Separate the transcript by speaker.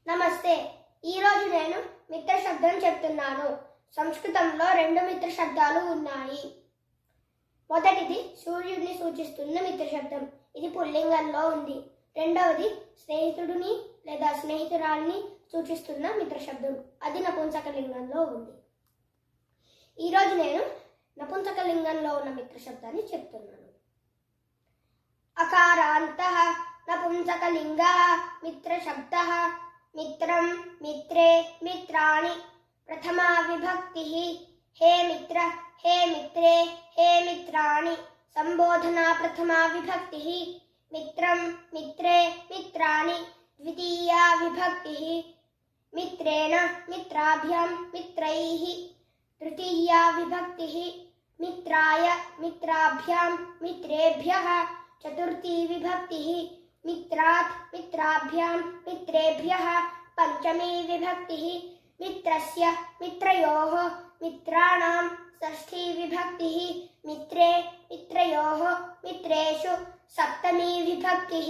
Speaker 1: నమస్తే. ఈరోజు నేను మిత్ర శబ్దం చెప్తున్నాను. సంస్కృతంలో 2 మిత్ర శబ్దాలు ఉన్నాయి. మొదటిది సూర్యుడిని సూచిస్తున్న మిత్ర శబ్దం. ఇది పుల్లింగంలో ఉంది. రెండవది స్నేహితుడిని లేదా స్నేహితురాలిని సూచిస్తున్న మిత్ర శబ్దం. అది నపుంసకలింగంలో ఉంది. ఈరోజు నేను నపుంసకలింగంలో ఉన్న మిత్ర శబ్దాన్ని చెప్తున్నాను. అకారాంతః నపుంసకలింగః మిత్ర శబ్దః మిత్రం మిత్రే మిత్రాణి ప్రథమా విభక్తిః హే మిత్ర హే మిత్రే హే మిత్రాణి సంబోధనా ప్రథమా విభక్తిః మిత్రం మిత్రే మిత్రాణి ద్వితీయా విభక్తిః మిత్రేణ మిత్రాభ్యాం మిత్రైః తృతీయా విభక్తిః మిత్రాయ మిత్రాభ్యాం మిత్రేభ్యః చతుర్థీ విభక్తిః మిత్రాత్ మిత్రాభ్యాం మిత్రేభ్యః పంచమీ విభక్తిః మిత్రస్య మిత్రయోః మిత్రాణాం షష్ఠీ విభక్తిః మిత్రే మిత్రయోః మిత్రేషు సప్తమీ విభక్తిః.